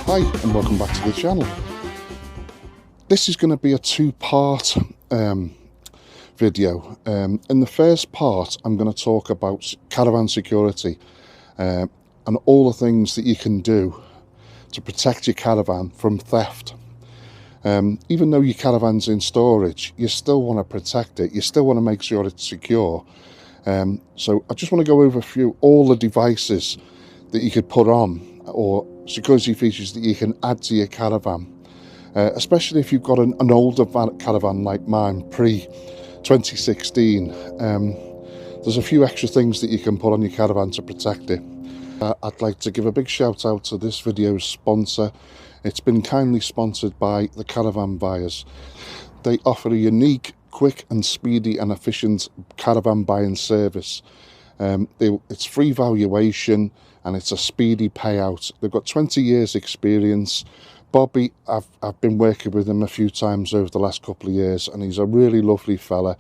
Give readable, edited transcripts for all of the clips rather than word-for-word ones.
Hi and welcome back to the channel. This is going to be a two-part video. In the first part I'm going to talk about caravan security and all the things that you can do to protect your caravan from theft. Even though your caravan's in storage, you still want to protect it, you still want to make sure it's secure. So I just want to go over all the devices that you could put on, or security features that you can add to your caravan, especially if you've got an older caravan like mine, pre-2016. There's a few extra things that you can put on your caravan to protect it. I'd like to give a big shout out to this video's sponsor. It's been kindly sponsored by the Caravan Buyers. They offer a unique, quick and speedy and efficient caravan buying service. It's free valuation and it's a speedy payout. They've got 20 years experience. Bobby, I've been working with him a few times over the last couple of years, and he's a really lovely fella.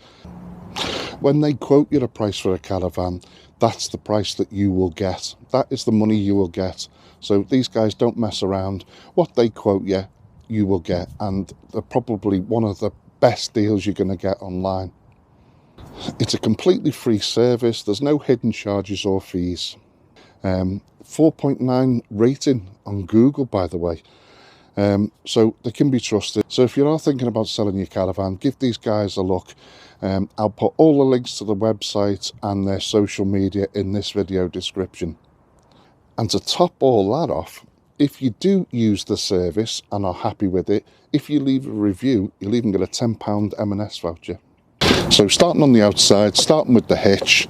When they quote you a price for a caravan, that's the price that you will get. That is the money you will get. So these guys don't mess around. What they quote you, you will get, and they're probably one of the best deals you're going to get online. It's a completely free service. There's no hidden charges or fees. 4.9 rating on Google, by the way. So they can be trusted. So if you are thinking about selling your caravan, give these guys a look. I'll put all the links to the website and their social media in this video description. And to top all that off, if you do use the service and are happy with it, if you leave a review, you'll even get a £10 M&S voucher. So starting on the outside, starting with the hitch,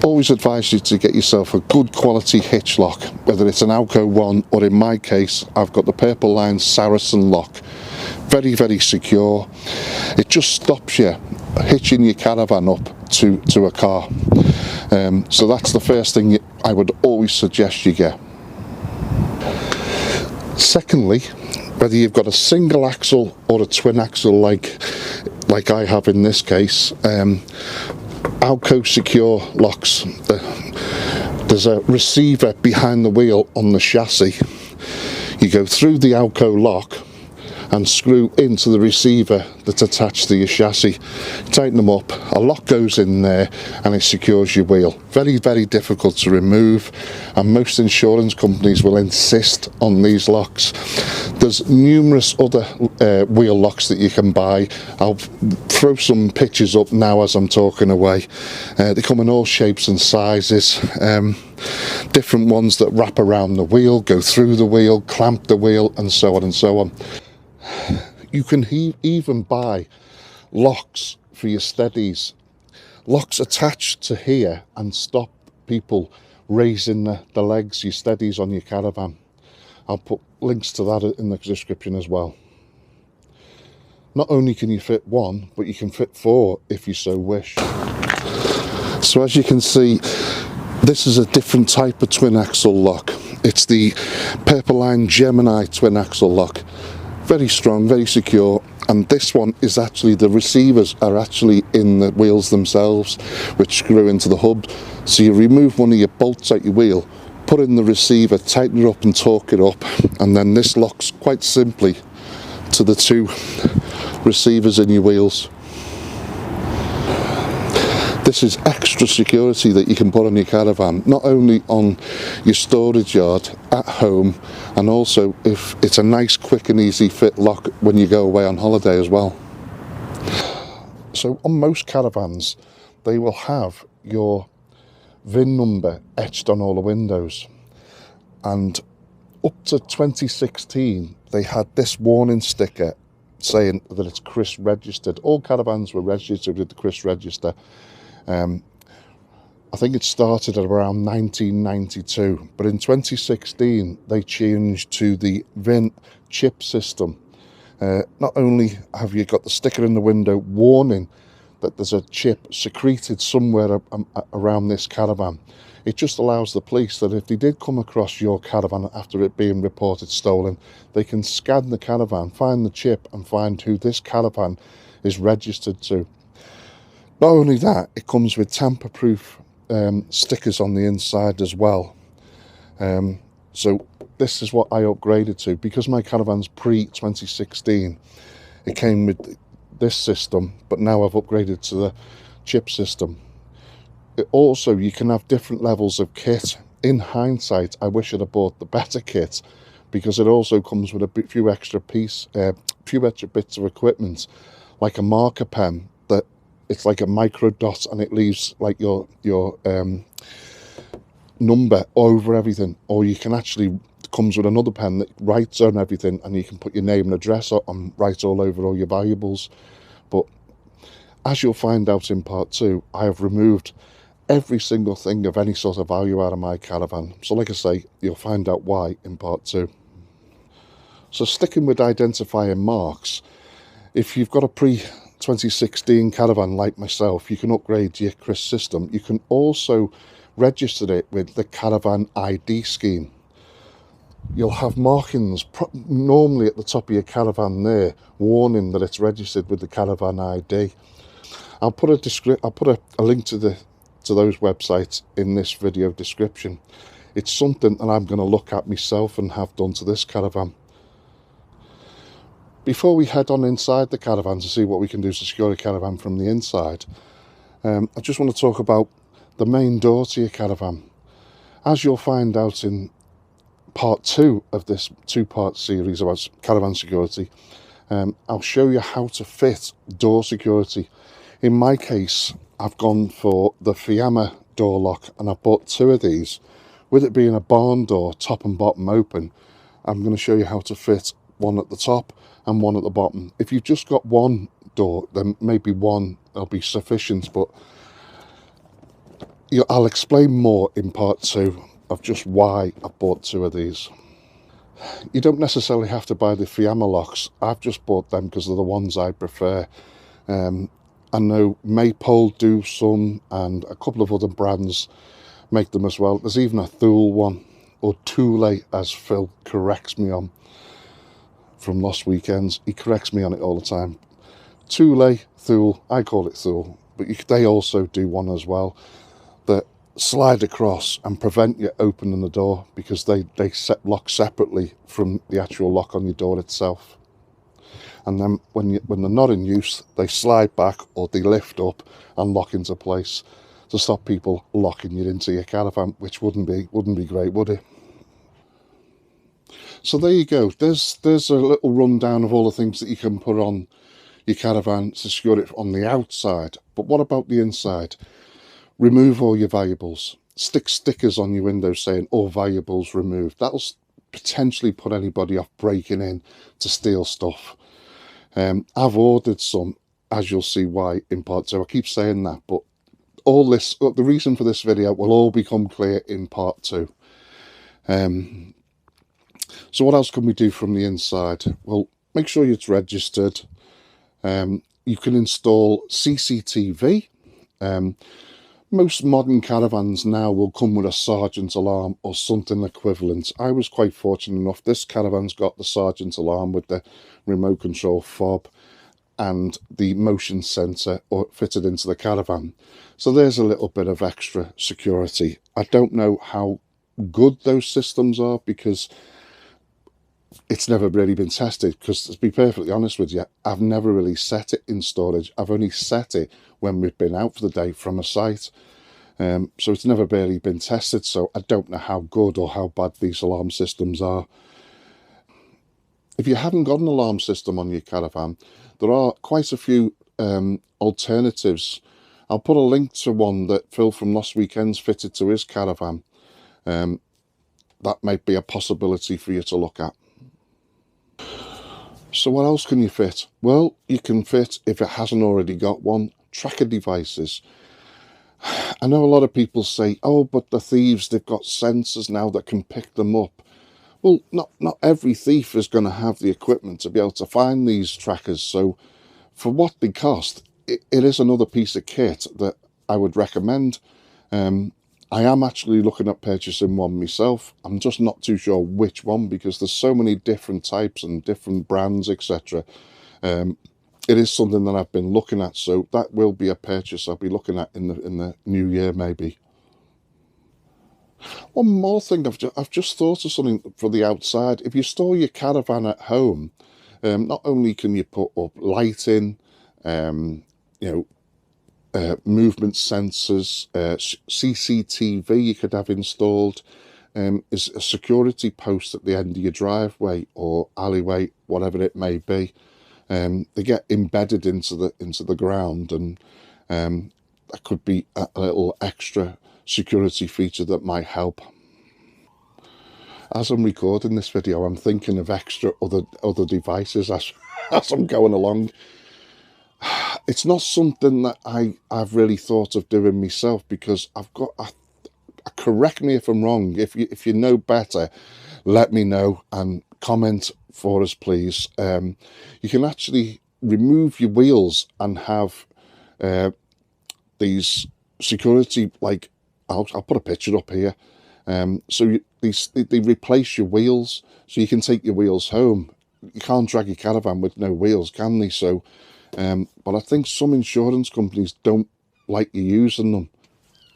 always advise you to get yourself a good quality hitch lock, whether it's an Alco one or, in my case, I've got the Purple Line Saracen lock. Very, very secure. It just stops you hitching your caravan up to a car. So that's the first thing I would always suggest you get. Secondly, whether you've got a single axle or a twin axle like I have in this case, Alco secure locks. There's a receiver behind the wheel on the chassis. You go through the Alco lock and screw into the receiver that's attached to your chassis. Tighten them up, a lock goes in there and it secures your wheel. Very, very difficult to remove, and most insurance companies will insist on these locks. There's numerous other wheel locks that you can buy. I'll throw some pictures up now as I'm talking away. They come in all shapes and sizes. Different ones that wrap around the wheel, go through the wheel, clamp the wheel, and so on and so on. You can even buy locks for your steadies. Locks attached to here and stop people raising the legs, your steadies on your caravan. I'll put links to that in the description as well. Not only can you fit one, but you can fit four if you so wish. So as you can see, this is a different type of twin axle lock. It's the Purple Line Gemini twin axle lock. Very strong, very secure, and this one is actually, the receivers are actually in the wheels themselves, which screw into the hub. So you remove one of your bolts out your wheel, put in the receiver, tighten it up and torque it up, and then this locks quite simply to the two receivers in your wheels. This is extra security that you can put on your caravan, not only on your storage yard, at home, and also if it's a nice, quick and easy fit lock when you go away on holiday as well. So on most caravans, they will have your VIN number etched on all the windows. And up to 2016, they had this warning sticker saying that it's CRIS registered. All caravans were registered with the CRIS register. I think it started at around 1992, but in 2016 they changed to the VIN Chip System. Not only have you got the sticker in the window warning that there's a chip secreted somewhere around this caravan, it just allows the police that if they did come across your caravan after it being reported stolen, they can scan the caravan, find the chip and find who this caravan is registered to. Not only that, it comes with tamper-proof stickers on the inside as well. So this is what I upgraded to. Because my Caravan's pre-2016, it came with this system, but now I've upgraded to the chip system. Also, you can have different levels of kit. In hindsight, I wish I'd have bought the better kit, because it also comes with a few extra bits of equipment, like a marker pen that it's like a micro dot, and it leaves like your number over everything. Or you can actually, comes with another pen that writes on everything, and you can put your name and address on and write all over all your valuables. But as you'll find out in part 2, I have removed every single thing of any sort of value out of my Caravan. So like I say, you'll find out why in part 2. So sticking with identifying marks, if you've got a pre-2016 Caravan like myself, you can upgrade to your CRIS system. You can also register it with the Caravan ID Scheme. You'll have markings normally at the top of your Caravan there, warning that it's registered with the Caravan ID. I'll put a link to those websites in this video description. It's something that I'm going to look at myself and have done to this Caravan. Before we head on inside the Caravan to see what we can do to secure a Caravan from the inside, I just want to talk about the main door to your Caravan. As you'll find out in part 2 of this 2-part series about Caravan security, I'll show you how to fit door security. In my case, I've gone for the Fiamma door lock, and I've bought 2 of these. With it being a barn door, top and bottom open, I'm going to show you how to fit one at the top and one at the bottom. If you've just got one door, then maybe one will be sufficient, but I'll explain more in part 2 of just why I bought 2 of these. You don't necessarily have to buy the Fiamma locks. I've just bought them because they're the ones I prefer. I know Maypole do some, and a couple of other brands make them as well. There's even a Thule one, or Thule as Phil corrects me on from Lost Weekends. He corrects me on it all the time. Thule, I call it Thule, but they also do one as well that slide across and prevent you opening the door, because they lock separately from the actual lock on your door itself. And then when they're not in use, they slide back or they lift up and lock into place to stop people locking you into your Caravan, which wouldn't be great, would it? So there you go. There's a little rundown of all the things that you can put on your Caravan to secure it on the outside. But what about the inside? Remove all your valuables. Stick stickers on your windows saying all valuables removed. That'll potentially put anybody off breaking in to steal stuff. I've ordered some, as you'll see why in part 2. I keep saying that, but all this, the reason for this video will all become clear in part 2. So what else can we do from the inside? Well, make sure it's registered. You can install CCTV. Most modern Caravans now will come with a sergeant alarm or something equivalent. I was quite fortunate enough. This Caravan's got the sergeant alarm with the remote control fob and the motion sensor fitted into the Caravan. So there's a little bit of extra security. I don't know how good those systems are, because it's never really been tested, because to be perfectly honest with you, I've never really set it in storage. I've only set it when we've been out for the day from a site. So it's never really been tested, so I don't know how good or how bad these alarm systems are. If you haven't got an alarm system on your Caravan, there are quite a few alternatives. I'll put a link to one that Phil from Lost Weekends fitted to his Caravan. That might be a possibility for you to look at. So what else can you fit? Well, you can fit, if it hasn't already got one, tracker devices. I know a lot of people say, oh, but the thieves, they've got sensors now that can pick them up. Well, not every thief is going to have the equipment to be able to find these trackers. So for what they cost, it is another piece of kit that I would recommend. I am actually looking at purchasing one myself. I'm just not too sure which one, because there's so many different types and different brands, etc. It is something that I've been looking at, so that will be a purchase I'll be looking at in the new year maybe. One more thing, I've just thought of something for the outside. If you store your caravan at home, not only can you put up lighting, you know, movement sensors, CCTV you could have installed, is a security post at the end of your driveway or alleyway, whatever it may be. They get embedded into the ground, and that could be a little extra security feature that might help. As I'm recording this video, I'm thinking of extra other devices as I'm going along. It's not something that I've really thought of doing myself, because I've got, correct me if I'm wrong, if you know better, let me know and comment for us, please. You can actually remove your wheels and have these security, like, I'll put a picture up here. So they replace your wheels, so you can take your wheels home. You can't drag your caravan with no wheels, can they? So, but I think some insurance companies don't like you using them.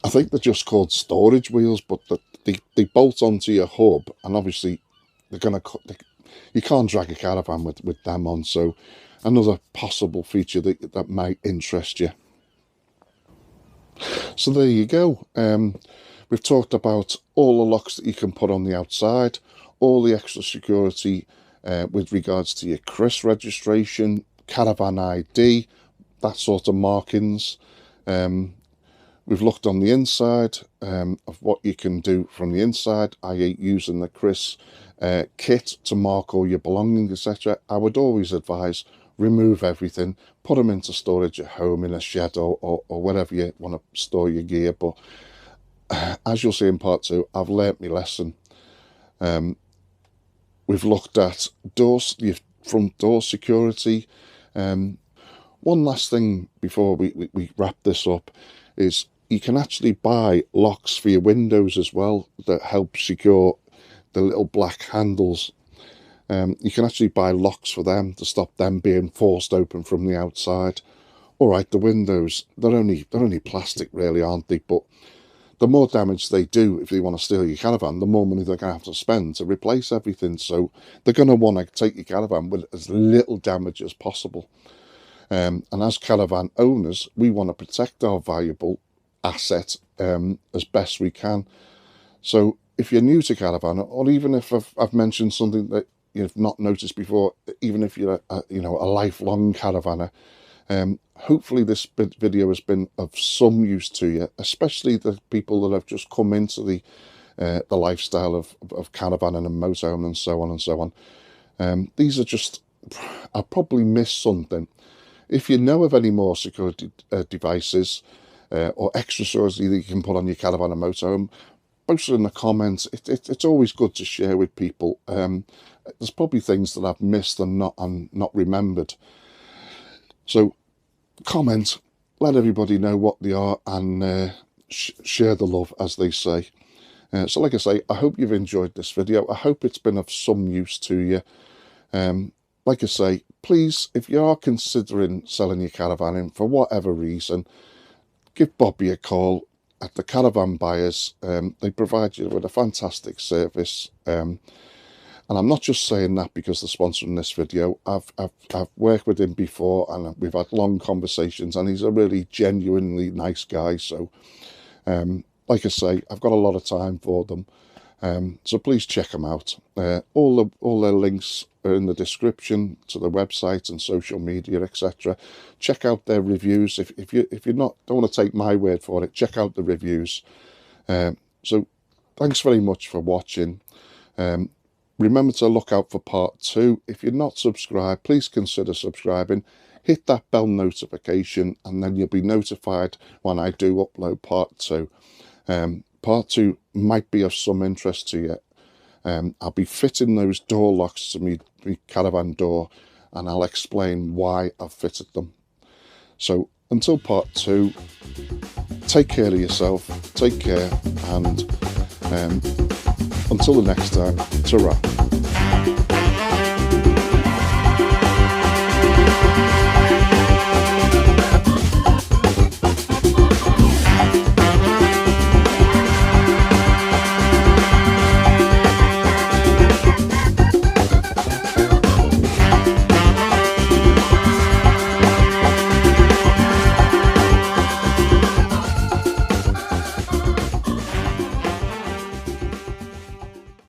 I think they're just called storage wheels, but they bolt onto your hub, and obviously you can't drag a caravan with them on. So another possible feature that might interest you. So there you go. We've talked about all the locks that you can put on the outside, all the extra security with regards to your CRIS registration, Caravan ID, that sort of markings. We've looked on the inside of what you can do from the inside, i.e. using the CRIS kit to mark all your belongings, etc. I would always advise remove everything, put them into storage at home in a shed or wherever you want to store your gear. But as you'll see in part 2, I've learnt my lesson. We've looked at your front door security. One last thing before we wrap this up is you can actually buy locks for your windows as well that help secure the little black handles. You can actually buy locks for them to stop them being forced open from the outside. All right, the windows, they're only plastic really, aren't they? But the more damage they do, if they want to steal your caravan, the more money they're going to have to spend to replace everything. So they're going to want to take your caravan with as little damage as possible. And as caravan owners, we want to protect our valuable asset as best we can. So if you're new to caravan, or even if I've mentioned something that you've not noticed before, even if you're a lifelong caravaner, hopefully this video has been of some use to you, especially the people that have just come into the lifestyle of caravaning and motorhome and so on and so on. These are just, I probably missed something. If you know of any more security devices or accessories that you can put on your caravan and motorhome, post it in the comments. It's always good to share with people. There's probably things that I've missed and not remembered. So comment, let everybody know what they are, and share the love, as they say. So like I say, I hope you've enjoyed this video. I hope it's been of some use to you. Like I say, please, if you are considering selling your caravan in for whatever reason, give Bobby a call at the Caravan Buyers. They provide you with a fantastic service. And I'm not just saying that because they're sponsoring this video. I've worked with him before, and we've had long conversations, and he's a really genuinely nice guy. So like I say, I've got a lot of time for them. So please check them out. All their links are in the description to the website and social media, etc. Check out their reviews. If you're don't want to take my word for it, check out the reviews. So thanks very much for watching. Remember to look out for part 2. If you're not subscribed, please consider subscribing. Hit that bell notification, and then you'll be notified when I do upload part 2. Part 2 might be of some interest to you. I'll be fitting those door locks to my caravan door, and I'll explain why I've fitted them. So until part 2, take care of yourself, take care, and until the next time, ta-ra.